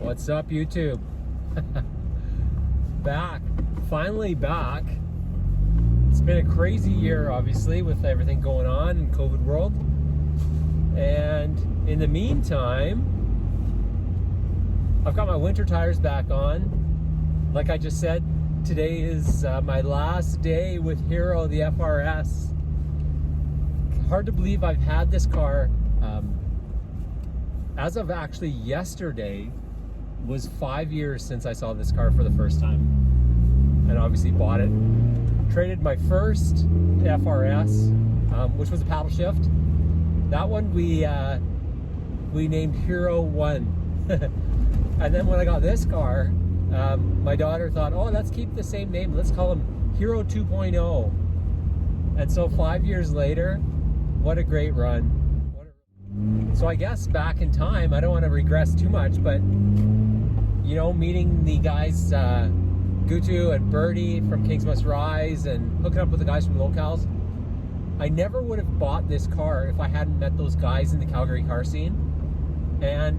What's up, YouTube? Back, finally back. It's been a crazy year, obviously, with everything going on in COVID world. And in the meantime, I've got my winter tires back on. Like I just said, today is my last day with Hiro, the FRS. Hard to believe I've had this car. As of actually yesterday, was 5 years since I saw this car for the first time, and obviously bought it. Traded my first FRS, which was a paddle shift. That one we named Hiro 1. And then when I got this car, my daughter thought, oh, let's keep the same name. Let's call him Hiro 2.0. And so 5 years later, what a great run. So I guess back in time, I don't want to regress too much, but you know, meeting the guys, Gutu and Birdie from Kings Must Rise, and hooking up with the guys from Locals, I never would have bought this car if I hadn't met those guys in the Calgary car scene. And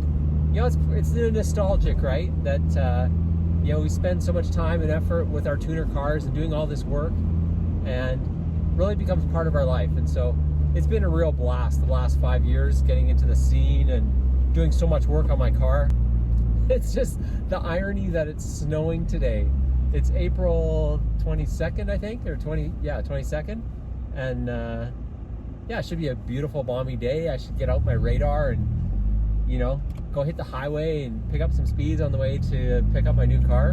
you know, it's nostalgic, right? That you know, we spend so much time and effort with our tuner cars and doing all this work, and really becomes part of our life. And so it's been a real blast the last 5 years, getting into the scene and doing so much work on my car. It's just the irony that it's snowing today. It's April 22nd, I think, or 22nd. And yeah, it should be a beautiful, balmy day. I should get out my radar and, you know, go hit the highway and pick up some speeds on the way to pick up my new car.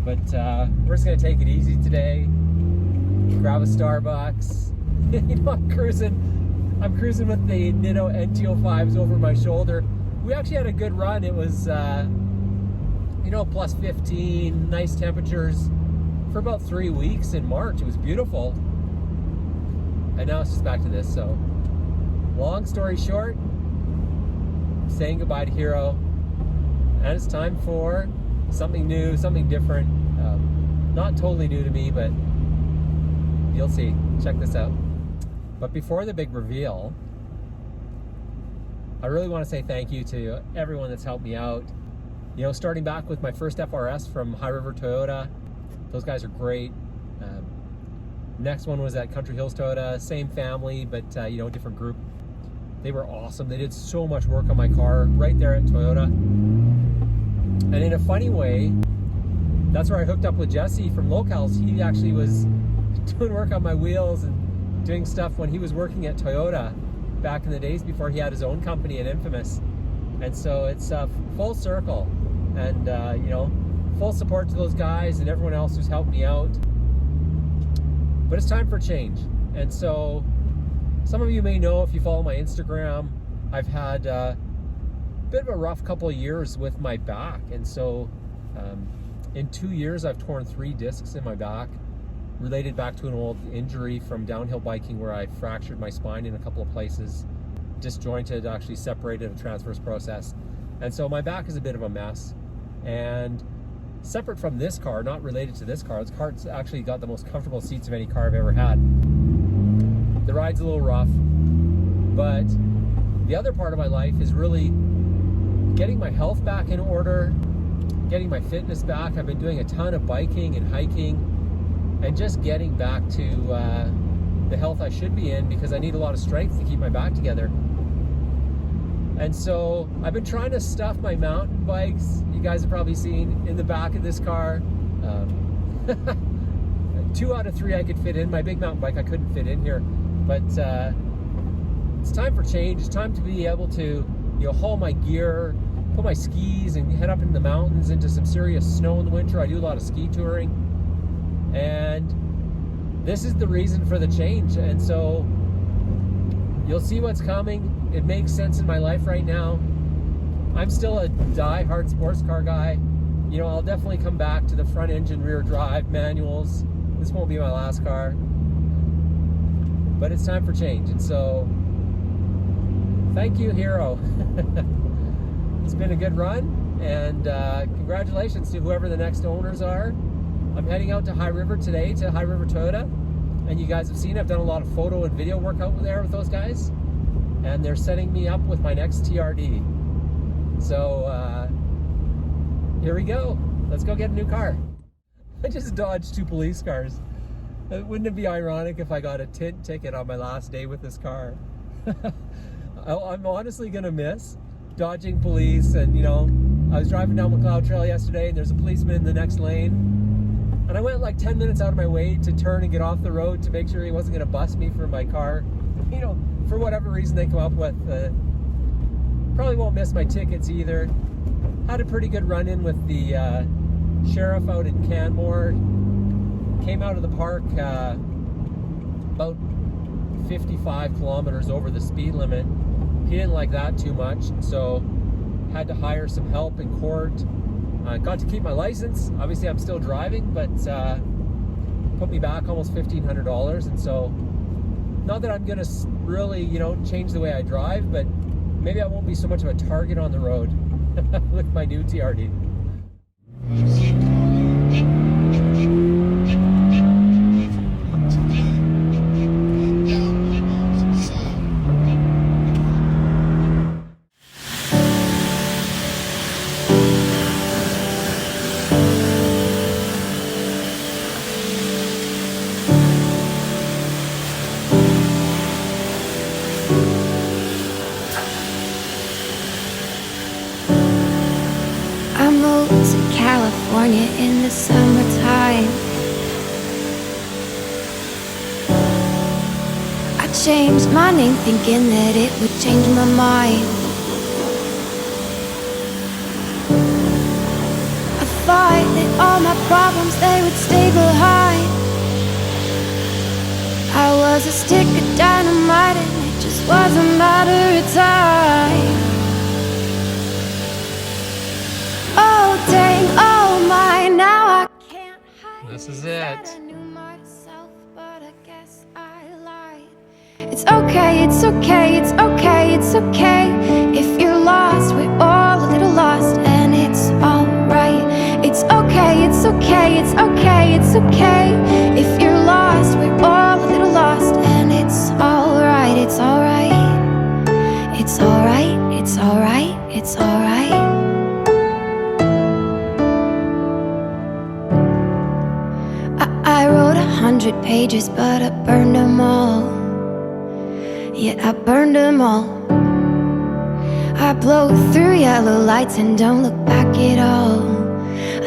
But we're just gonna take it easy today. Grab a Starbucks. You know, I'm cruising with the Nitto NT05s over my shoulder. We actually had a good run. It was, you know, plus 15, nice temperatures for about 3 weeks in March. It was beautiful. And now it's just back to this. So, long story short, saying goodbye to Hiro. And it's time for something new, something different. Not totally new to me, but you'll see. Check this out. But before the big reveal, I really want to say thank you to everyone that's helped me out. You know, starting back with my first FRS from High River Toyota. Those guys are great. Next one was at Country Hills Toyota, same family, but you know, different group. They were awesome. They did so much work on my car right there at Toyota. And in a funny way, that's where I hooked up with Jesse from Locals. He actually was doing work on my wheels and doing stuff when he was working at Toyota back in the days before he had his own company at Infamous. And so it's full circle, and you know, full support to those guys and everyone else who's helped me out. But it's time for change. And so some of you may know, if you follow my Instagram, I've had a bit of a rough couple of years with my back. And so in 2 years, I've torn 3 discs in my back, related back to an old injury from downhill biking where I fractured my spine in a couple of places, disjointed, actually separated a transverse process. And so my back is a bit of a mess. And separate from this car, not related to this car, car's actually got the most comfortable seats of any car I've ever had. The ride's a little rough, but the other part of my life is really getting my health back in order, getting my fitness back. I've been doing a ton of biking and hiking, and just getting back to the health I should be in, because I need a lot of strength to keep my back together. And so I've been trying to stuff my mountain bikes, you guys have probably seen, in the back of this car. 2 out of 3 I could fit in. My big mountain bike I couldn't fit in here. But it's time for change. It's time to be able to, you know, haul my gear, put my skis, and head up in the mountains into some serious snow in the winter. I do a lot of ski touring. And this is the reason for the change. And so you'll see what's coming. It makes sense in my life right now. I'm still a die-hard sports car guy. You know, I'll definitely come back to the front engine, rear drive, manuals. This won't be my last car. But it's time for change. And so thank you, Hiro. It's been a good run, and congratulations to whoever the next owners are. I'm heading out to High River today, to High River Toyota. And you guys have seen, I've done a lot of photo and video work out there with those guys. And they're setting me up with my next TRD. So here we go. Let's go get a new car. I just dodged 2 police cars. Wouldn't it be ironic if I got a tint ticket on my last day with this car? I'm honestly gonna miss dodging police. And you know, I was driving down McLeod Trail yesterday and there's a policeman in the next lane, and I went like 10 minutes out of my way to turn and get off the road to make sure he wasn't gonna bust me for my car. You know, for whatever reason they come up with. Probably won't miss my tickets either. Had a pretty good run-in with the sheriff out in Canmore. Came out of the park about 55 kilometers over the speed limit. He didn't like that too much, so had to hire some help in court. Got to keep my license. Obviously I'm still driving, but put me back almost $1,500. And so, not that I'm gonna really, you know, change the way I drive, but maybe I won't be so much of a target on the road with my new TRD. I moved to California in the summertime. I changed my name thinking that it would change my mind. I thought that all my problems, they would stay behind. I was a stick of dynamite and it just was a matter of time. Oh dang, oh my, now I can't hide. This is it. I knew myself, but I guess I lied. It's okay, it's okay, it's okay, it's okay. If you're lost, we're all a little lost, and it's alright. It's okay, it's okay, it's okay, it's okay. If you're lost, we're all a little lost, and it's alright, it's alright. It's alright, it's alright, it's alright. I wrote 100 pages, but I burned them all. Yeah, I burned them all. I blow through yellow lights and don't look back at all.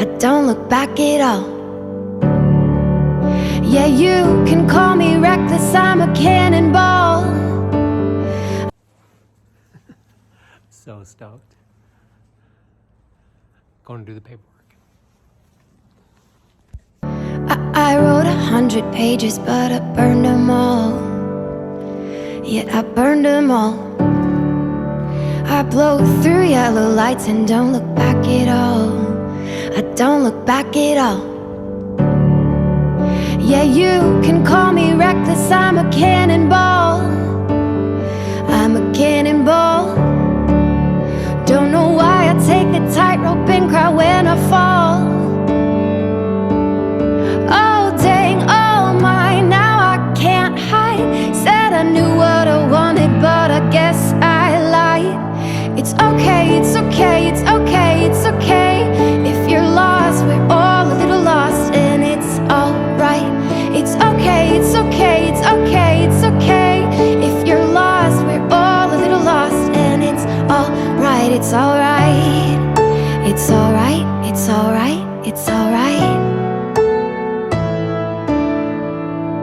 I don't look back at all. Yeah, you can call me reckless, I'm a cannonball. So stoked. Going to do the paperwork. I wrote 100 pages, but I burned them all. Yeah, I burned them all. I blow through yellow lights and don't look back at all. I don't look back at all. Yeah, you can call me reckless, I'm a cannonball.